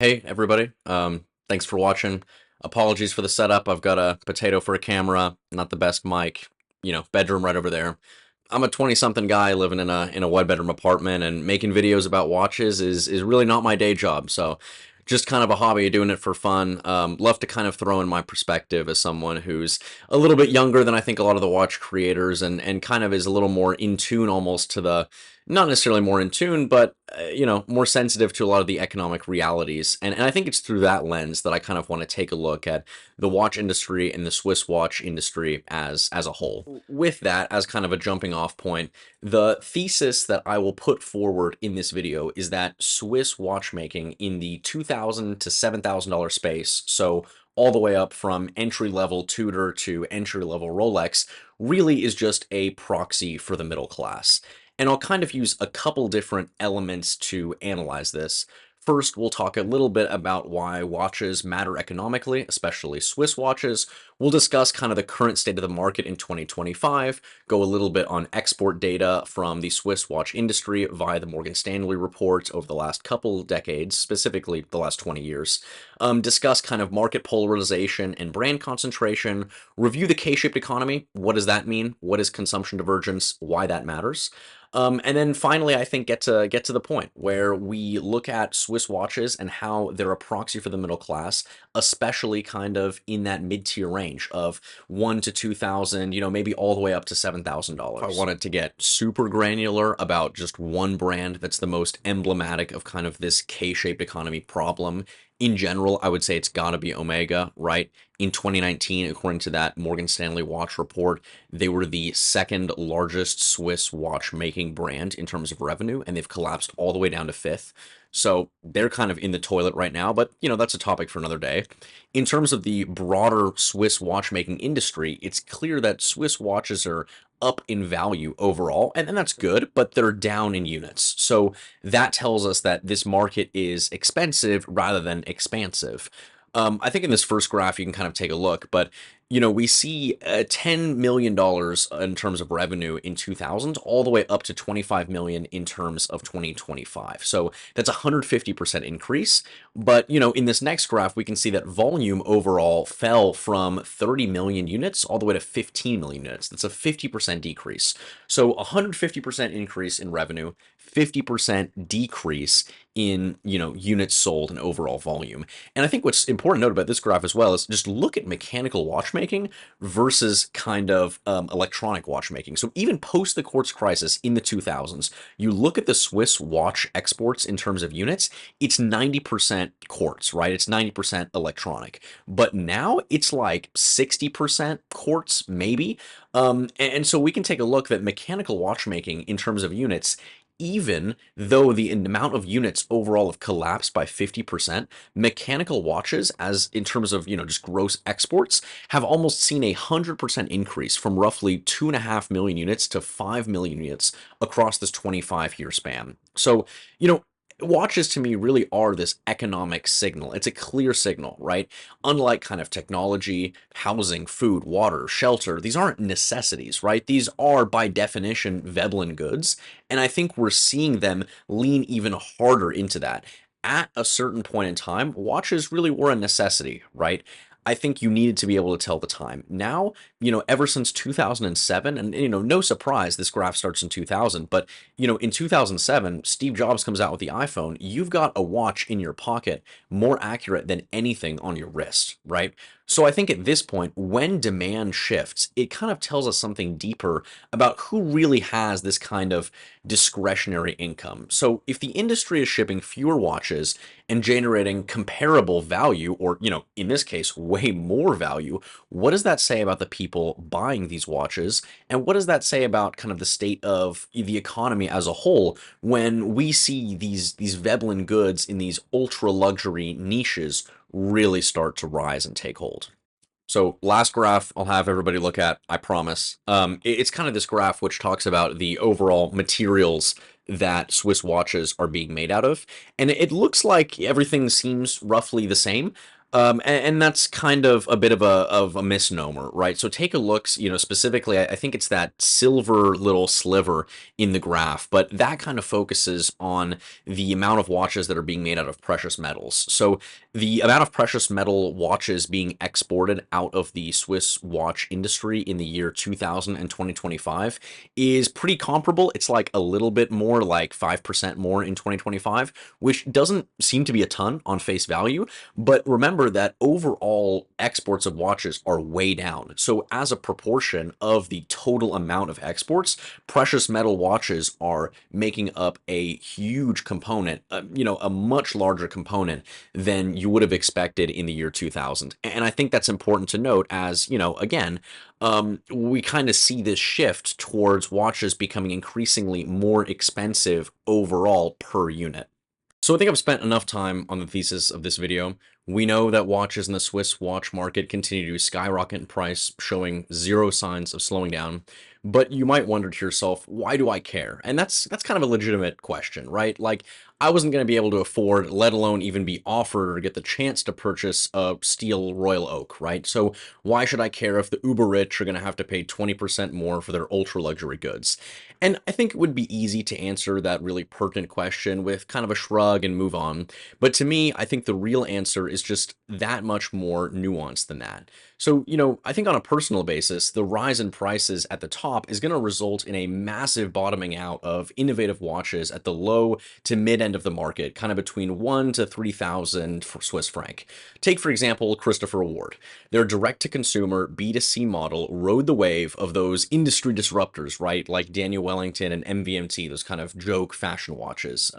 Hey everybody, thanks for watching. Apologies for the setup. I've got a potato for a camera, not the best mic, bedroom right over there. I'm a 20-something guy living in a one-bedroom apartment, and making videos about watches is really not my day job. So just kind of a hobby, doing it for fun. Love to kind of throw in my perspective as someone who's a little bit younger than I think a lot of the watch creators, and kind of is a little more in tune almost to the, not necessarily more in tune, but more sensitive to a lot of the economic realities. And I think it's through that lens that I kind of want to take a look at the watch industry and the Swiss watch industry as a whole. With that as kind of a jumping off point, the thesis that I will put forward in this video is that Swiss watchmaking in the $2,000 to $7,000 space, so all the way up from entry-level Tudor to entry-level Rolex, really is just a proxy for the middle class. And I'll kind of use a couple different elements to analyze this. First, we'll talk a little bit about why watches matter economically, especially Swiss watches. We'll discuss kind of the current state of the market in 2025, go a little bit on export data from the Swiss watch industry via the Morgan Stanley report over the last couple decades, specifically the last 20 years, discuss kind of market polarization and brand concentration, review the K-shaped economy. What does that mean? What is consumption divergence? Why that matters? And then finally, I think get to the point where we look at Swiss watches and how they're a proxy for the middle class, especially kind of in that mid-tier range of 1 to 2,000, maybe all the way up to $7,000. If I wanted to get super granular about just one brand that's the most emblematic of kind of this K-shaped economy problem, in general, I would say it's got to be Omega, right? In 2019, according to that Morgan Stanley watch report, they were the second largest Swiss watchmaking brand in terms of revenue, and they've collapsed all the way down to fifth. So they're kind of in the toilet right now, but that's a topic for another day. In terms of the broader Swiss watchmaking industry, it's clear that Swiss watches are up in value overall, and that's good, but they're down in units. So that tells us that this market is expensive rather than expansive. I think in this first graph you can kind of take a look, but we see $10 million in terms of revenue in 2000, all the way up to 25 million in terms of 2025. So that's a 150% increase. But in this next graph, we can see that volume overall fell from 30 million units all the way to 15 million units. That's a 50% decrease. So a 150% increase in revenue, 50% decrease in units sold and overall volume. And I think what's important to note about this graph as well is just look at mechanical watchmaking versus kind of electronic watchmaking. So even post the quartz crisis in the 2000s, you look at the Swiss watch exports in terms of units, it's 90% quartz, right? It's 90% electronic. But now it's like 60% quartz, maybe. And so we can take a look that mechanical watchmaking in terms of units, even though the amount of units overall have collapsed by 50%, mechanical watches, as in terms of, just gross exports, have almost seen 100% increase from roughly 2.5 million units to 5 million units across this 25-year span. So, watches to me really are this economic signal. It's a clear signal, right? Unlike kind of technology, housing, food, water, shelter, these aren't necessities, right? These are by definition Veblen goods. And I think we're seeing them lean even harder into that. At a certain point in time, watches really were a necessity, right? I think you needed to be able to tell the time. Now, ever since 2007, and no surprise, this graph starts in 2000, but in 2007, Steve Jobs comes out with the iPhone. You've got a watch in your pocket more accurate than anything on your wrist, right? So I think at this point, when demand shifts, it kind of tells us something deeper about who really has this kind of discretionary income. So if the industry is shipping fewer watches and generating comparable value, or, in this case, way more value, what does that say about the people buying these watches? And what does that say about kind of the state of the economy as a whole when we see these Veblen goods in these ultra luxury niches really start to rise and take hold? So last graph I'll have everybody look at, I promise. It's kind of this graph which talks about the overall materials that Swiss watches are being made out of. And it looks like everything seems roughly the same. And that's kind of a bit of a misnomer, right? So take a look, specifically, I think it's that silver little sliver in the graph, but that kind of focuses on the amount of watches that are being made out of precious metals. So the amount of precious metal watches being exported out of the Swiss watch industry in the year 2000 and 2025 is pretty comparable. It's like a little bit more, like 5% more in 2025, which doesn't seem to be a ton on face value. But remember that overall exports of watches are way down. So, as a proportion of the total amount of exports, precious metal watches are making up a huge component, a much larger component than you would have expected in the year 2000. And I think that's important to note as, again, we kind of see this shift towards watches becoming increasingly more expensive overall per unit. So I think I've spent enough time on the thesis of this video. We know that watches in the Swiss watch market continue to skyrocket in price, showing zero signs of slowing down. But you might wonder to yourself, why do I care? And that's kind of a legitimate question, right? Like I wasn't going to be able to afford, let alone even be offered or get the chance to purchase a steel Royal Oak, right? So why should I care if the uber rich are going to have to pay 20% more for their ultra luxury goods? And I think it would be easy to answer that really pertinent question with kind of a shrug and move on. But to me, I think the real answer is just that much more nuanced than that. So, I think on a personal basis, the rise in prices at the top is going to result in a massive bottoming out of innovative watches at the low to mid end of the market, kind of between 1 to 3,000 for Swiss franc. Take, for example, Christopher Ward. Their direct to consumer B2C model rode the wave of those industry disruptors, right? Like Daniel Wellington and MVMT, those kind of joke fashion watches.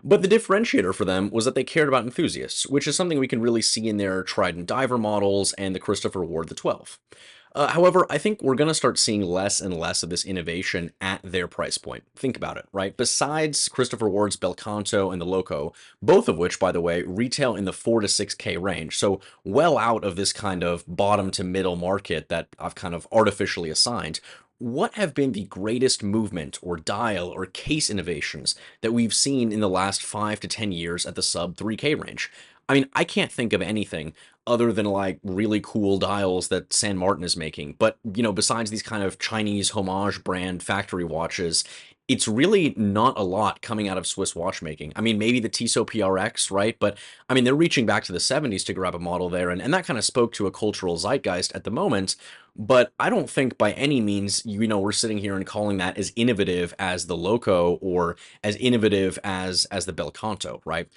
But the differentiator for them was that they cared about enthusiasts, which is something we can really see in their Trident Diver models and the Christopher Ward the 12. However, I think we're going to start seeing less and less of this innovation at their price point. Think about it, right? Besides Christopher Ward's Bel Canto and the Loco, both of which, by the way, retail in the 4 to 6K range, so well out of this kind of bottom to middle market that I've kind of artificially assigned. What have been the greatest movement or dial or case innovations that we've seen in the last 5 to 10 years at the sub 3K range? I mean, I can't think of anything other than like really cool dials that San Martin is making. But, besides these kind of Chinese homage brand factory watches, it's really not a lot coming out of Swiss watchmaking. I mean, maybe the Tissot PRX, right? But I mean, they're reaching back to the 70s to grab a model there, and that kind of spoke to a cultural zeitgeist at the moment. But I don't think by any means, we're sitting here and calling that as innovative as the Loco or as innovative as the Bel Canto, right?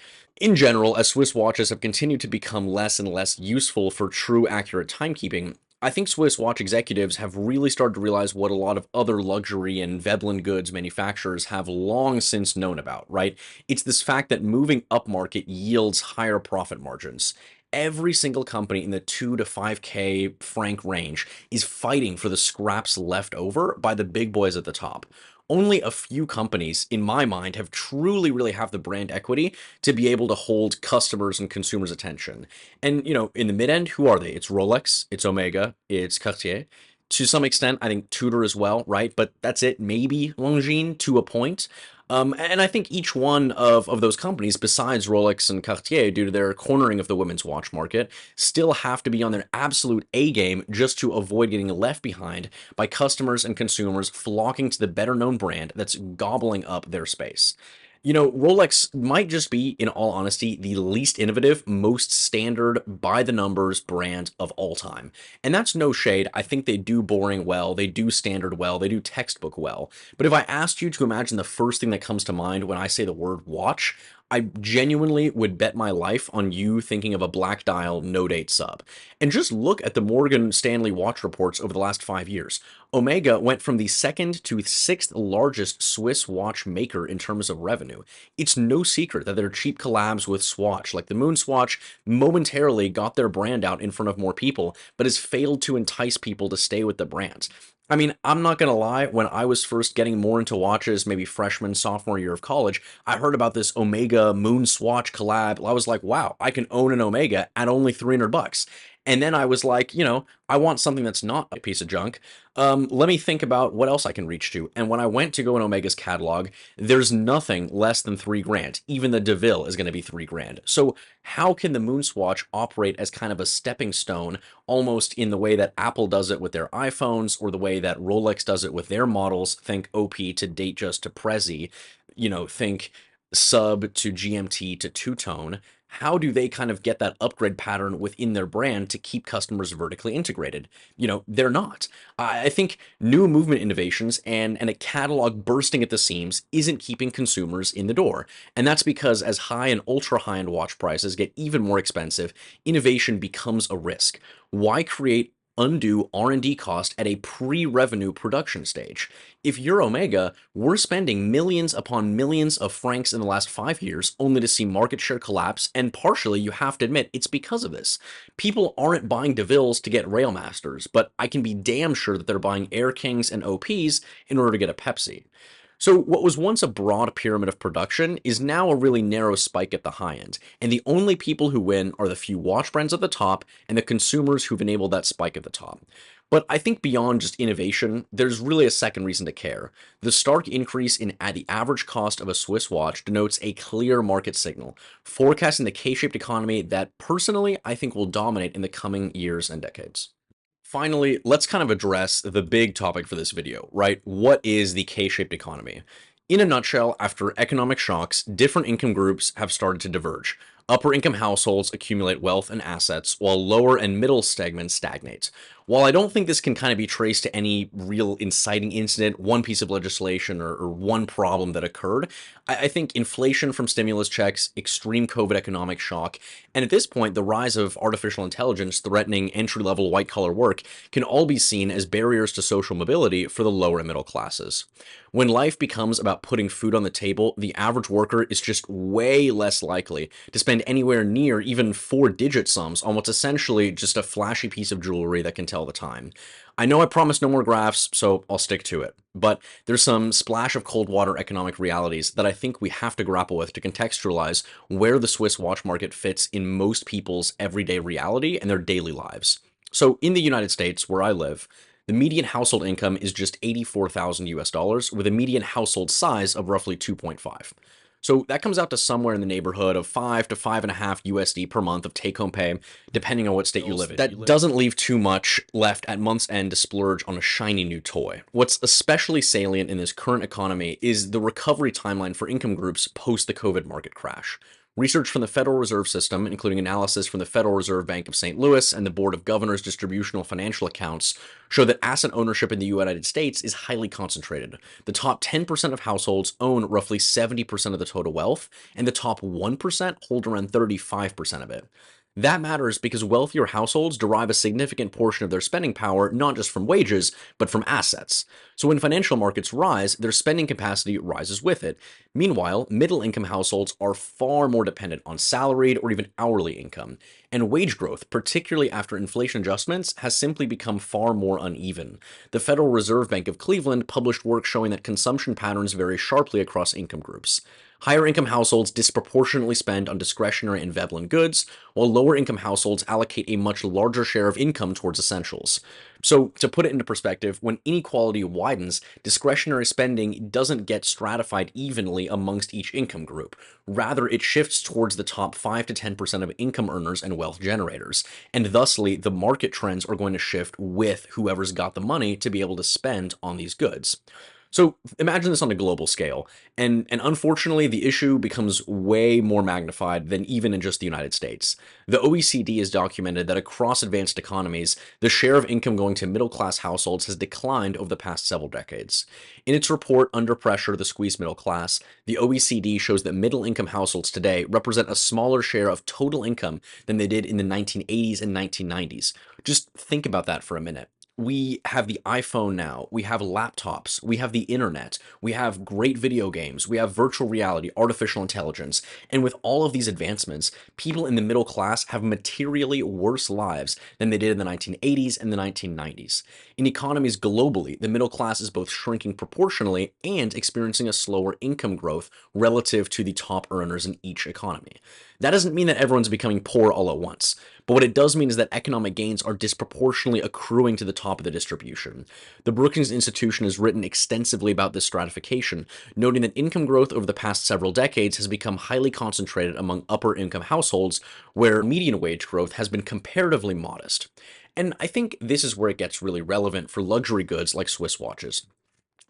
In general, as Swiss watches have continued to become less and less useful for true accurate timekeeping, I think Swiss watch executives have really started to realize what a lot of other luxury and Veblen goods manufacturers have long since known about, right? It's this fact that moving upmarket yields higher profit margins. Every single company in the 2 to 5K franc range is fighting for the scraps left over by the big boys at the top. Only a few companies, in my mind, have truly really have the brand equity to be able to hold customers and consumers' attention. And, in the mid end, who are they? It's Rolex, it's Omega, it's Cartier. To some extent, I think Tudor as well, right? But that's it. Maybe Longines to a point. And I think each one of those companies, besides Rolex and Cartier, due to their cornering of the women's watch market, still have to be on their absolute A game just to avoid getting left behind by customers and consumers flocking to the better known brand that's gobbling up their space. Rolex might just be, in all honesty, the least innovative, most standard, by the numbers brand of all time. And that's no shade. I think they do boring well, they do standard well, they do textbook well. But if I asked you to imagine the first thing that comes to mind when I say the word watch, I genuinely would bet my life on you thinking of a black dial no date sub. And just look at the Morgan Stanley watch reports over the last 5 years. Omega went from the second to sixth largest Swiss watch maker in terms of revenue. It's no secret that their cheap collabs with Swatch, like the Moon Swatch, momentarily got their brand out in front of more people, but has failed to entice people to stay with the brand. I mean, I'm not gonna lie, when I was first getting more into watches, maybe freshman, sophomore year of college, I heard about this Omega Moon Swatch collab. I was like, wow, I can own an Omega at only $300. And then I was like, I want something that's not a piece of junk. Let me think about what else I can reach to. And when I went to go in Omega's catalog, there's nothing less than 3 grand. Even the DeVille is going to be 3 grand. So how can the Moonswatch operate as kind of a stepping stone, almost in the way that Apple does it with their iPhones, or the way that Rolex does it with their models? Think OP to Datejust to Prezi, think sub to GMT to two-tone. How do they kind of get that upgrade pattern within their brand to keep customers vertically integrated? They're not. I think new movement innovations and a catalog bursting at the seams isn't keeping consumers in the door. And that's because as high and ultra high-end watch prices get even more expensive, innovation becomes a risk. Why create undue R&D cost at a pre-revenue production stage? If you're Omega, we're spending millions upon millions of francs in the last 5 years only to see market share collapse, and partially, you have to admit, it's because of this. People aren't buying DeVilles to get Railmasters, but I can be damn sure that they're buying Air Kings and OPs in order to get a Pepsi. So what was once a broad pyramid of production is now a really narrow spike at the high end, and the only people who win are the few watch brands at the top and the consumers who've enabled that spike at the top. But I think beyond just innovation, there's really a second reason to care. The stark increase in the average cost of a Swiss watch denotes a clear market signal, forecasting the K-shaped economy that personally I think will dominate in the coming years and decades. Finally, let's kind of address the big topic for this video, right? What is the K-shaped economy? In a nutshell, after economic shocks, different income groups have started to diverge. Upper income households accumulate wealth and assets, while lower and middle segments stagnate. While I don't think this can kind of be traced to any real inciting incident, one piece of legislation, or one problem that occurred, I think inflation from stimulus checks, extreme COVID economic shock, and at this point, the rise of artificial intelligence threatening entry-level white-collar work can all be seen as barriers to social mobility for the lower and middle classes. When life becomes about putting food on the table, the average worker is just way less likely to spend anywhere near even four-digit sums on what's essentially just a flashy piece of jewelry that can tell the time. I know I promised no more graphs, so I'll stick to it. But there's some splash of cold water economic realities that I think we have to grapple with to contextualize where the Swiss watch market fits in most people's everyday reality and their daily lives. So in the United States, where I live, the median household income is just 84,000 US dollars, with a median household size of roughly 2.5. So that comes out to somewhere in the neighborhood of 5 to 5.5 USD per month of take-home pay, depending on what state you live in. That doesn't leave too much left at month's end to splurge on a shiny new toy. What's especially salient in this current economy is the recovery timeline for income groups post the COVID market crash. Research from the Federal Reserve System, including analysis from the Federal Reserve Bank of St. Louis and the Board of Governors Distributional Financial Accounts, show that asset ownership in the United States is highly concentrated. The top 10% of households own roughly 70% of the total wealth, and the top 1% hold around 35% of it. That matters because wealthier households derive a significant portion of their spending power not just from wages, but from assets. So when financial markets rise, their spending capacity rises with it. Meanwhile, middle-income households are far more dependent on salaried or even hourly income, and wage growth, particularly after inflation adjustments, has simply become far more uneven. The Federal Reserve Bank of Cleveland published work showing that consumption patterns vary sharply across income groups. Higher income households disproportionately spend on discretionary and Veblen goods, while lower income households allocate a much larger share of income towards essentials. So, to put it into perspective, when inequality widens, discretionary spending doesn't get stratified evenly amongst each income group. Rather, it shifts towards the top 5 to 10% of income earners and wealth generators, and thusly, the market trends are going to shift with whoever's got the money to be able to spend on these goods. So imagine this on a global scale, and unfortunately, the issue becomes way more magnified than even in just the United States. The OECD has documented that across advanced economies, the share of income going to middle-class households has declined over the past several decades. In its report, Under Pressure, the Squeezed Middle Class, the OECD shows that middle-income households today represent a smaller share of total income than they did in the 1980s and 1990s. Just think about that for a minute. We have the iPhone now, we have laptops, we have the internet, we have great video games, we have virtual reality, artificial intelligence, and with all of these advancements, people in the middle class have materially worse lives than they did in the 1980s and the 1990s. In economies globally, the middle class is both shrinking proportionally and experiencing a slower income growth relative to the top earners in each economy. That doesn't mean that everyone's becoming poor all at once, But what it does mean is that economic gains are disproportionately accruing to the top of the distribution. The Brookings Institution has written extensively about this stratification, noting that income growth over the past several decades has become highly concentrated among upper income households, where median wage growth has been comparatively modest. And I think this is where it gets really relevant for luxury goods like Swiss watches.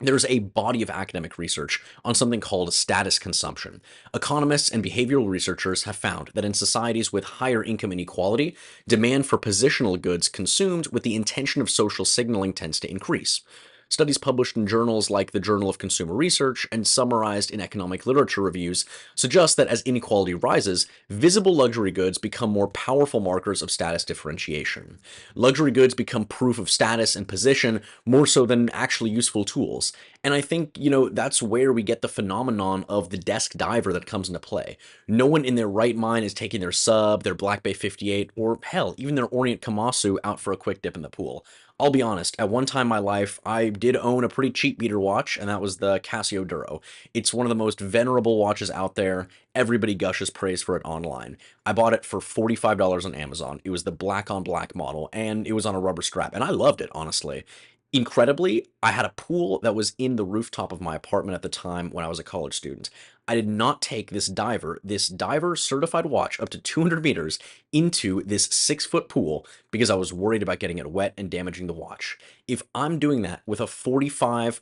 There's a body of academic research on something called status consumption. Economists and behavioral researchers have found that in societies with higher income inequality, demand for positional goods consumed with the intention of social signaling tends to increase. Studies published in journals like the Journal of Consumer Research and summarized in economic literature reviews suggest that as inequality rises, visible luxury goods become more powerful markers of status differentiation. Luxury goods become proof of status and position more so than actually useful tools. And I think, that's where we get the phenomenon of the desk diver that comes into play. No one in their right mind is taking their sub, their Black Bay 58, or hell, even their Orient Kamasu out for a quick dip in the pool. I'll be honest, at one time in my life, I did own a pretty cheap beater watch, and that was the Casio Duro. It's one of the most venerable watches out there. Everybody gushes praise for it online. I bought it for $45 on Amazon. It was the black on black model, and it was on a rubber strap, and I loved it, honestly. Incredibly, I had a pool that was in the rooftop of my apartment at the time when I was a college student. I did not take this diver certified watch up to 200 meters into this 6 foot pool because I was worried about getting it wet and damaging the watch. If I'm doing that with a $45,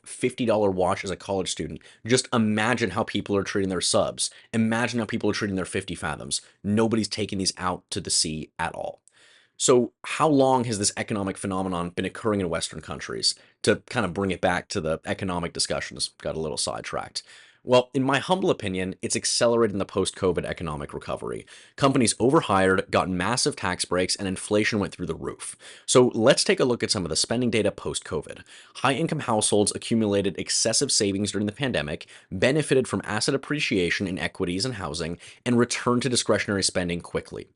$50 watch as a college student, just imagine how people are treating their subs. Imagine how people are treating their 50 fathoms. Nobody's taking these out to the sea at all. So, how long has this economic phenomenon been occurring in Western countries? To kind of bring it back to the economic discussions, got a little sidetracked. Well, in my humble opinion, it's accelerated in the post COVID economic recovery. Companies overhired, got massive tax breaks, and inflation went through the roof. So, let's take a look at some of the spending data post COVID. High income households accumulated excessive savings during the pandemic, benefited from asset appreciation in equities and housing, and returned to discretionary spending quickly.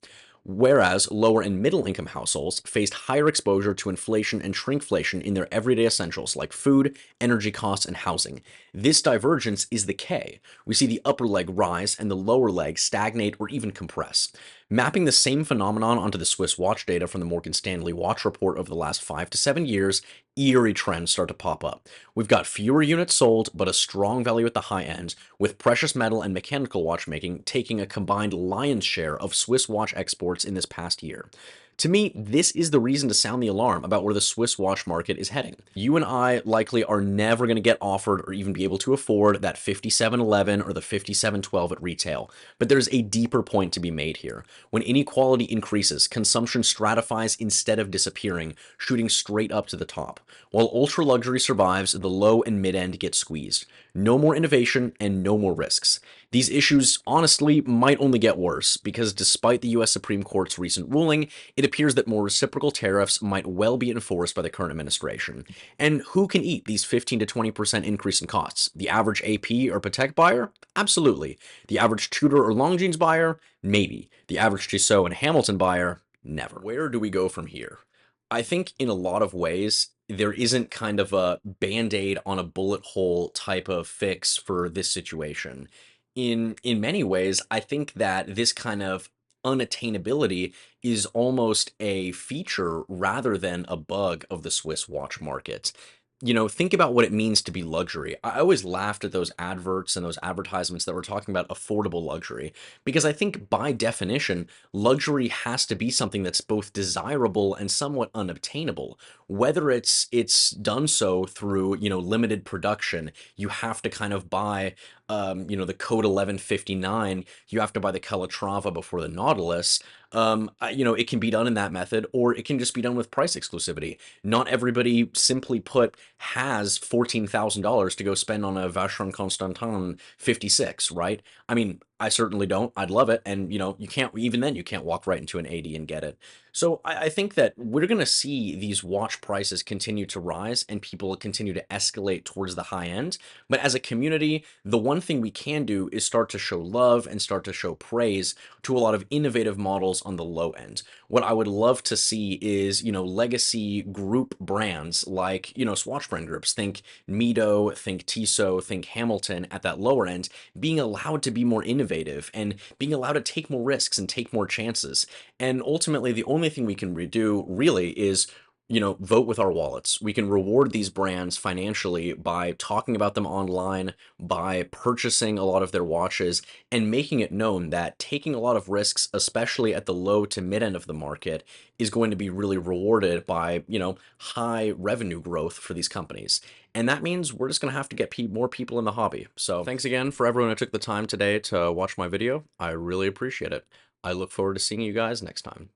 Whereas lower and middle income households faced higher exposure to inflation and shrinkflation in their everyday essentials like food, energy costs, and housing. This divergence is the K. We see the upper leg rise and the lower leg stagnate or even compress. Mapping the same phenomenon onto the Swiss watch data from the Morgan Stanley Watch Report over the last 5 to 7 years, eerie trends start to pop up. We've got fewer units sold, but a strong value at the high end, with precious metal and mechanical watchmaking taking a combined lion's share of Swiss watch exports in this past year. To me, this is the reason to sound the alarm about where the Swiss watch market is heading. You and I likely are never going to get offered or even be able to afford that 5711 or the 5712 at retail. But there's a deeper point to be made here. When inequality increases, consumption stratifies instead of disappearing, shooting straight up to the top. While ultra luxury survives, the low and mid end get squeezed. No more innovation and no more risks. These issues, honestly, might only get worse because despite the US Supreme Court's recent ruling, it appears that more reciprocal tariffs might well be enforced by the current administration. And who can eat these 15 to 20% increase in costs? The average AP or Patek buyer? Absolutely. The average Tudor or Longines buyer? Maybe. The average Tissot and Hamilton buyer? Never. Where do we go from here? I think in a lot of ways, there isn't kind of a band-aid on a bullet hole type of fix for this situation. In many ways, I think that this kind of unattainability is almost a feature rather than a bug of the Swiss watch market. Think about what it means to be luxury. I always laughed at those adverts and those advertisements that were talking about affordable luxury because I think by definition, luxury has to be something that's both desirable and somewhat unobtainable. Whether it's done so through, limited production, you have to kind of buy the code 1159, you have to buy the Calatrava before the Nautilus. It can be done in that method, or it can just be done with price exclusivity. Not everybody simply put has $14,000 to go spend on a Vacheron Constantin 56, right? I mean, I certainly don't. I'd love it. And, you can't, even then, you can't walk right into an 80 and get it. So I think that we're going to see these watch prices continue to rise and people continue to escalate towards the high end. But as a community, the one thing we can do is start to show love and start to show praise to a lot of innovative models on the low end. What I would love to see is, legacy group brands like, Swatch brand groups. Think Mido, think Tissot, think Hamilton at that lower end, being allowed to be more innovative innovative and being allowed to take more risks and take more chances. And ultimately, the only thing we can do really is vote with our wallets. We can reward these brands financially by talking about them online, by purchasing a lot of their watches, and making it known that taking a lot of risks, especially at the low to mid end of the market, is going to be really rewarded by, high revenue growth for these companies. And that means we're just going to have to get more people in the hobby. So thanks again for everyone who took the time today to watch my video. I really appreciate it. I look forward to seeing you guys next time.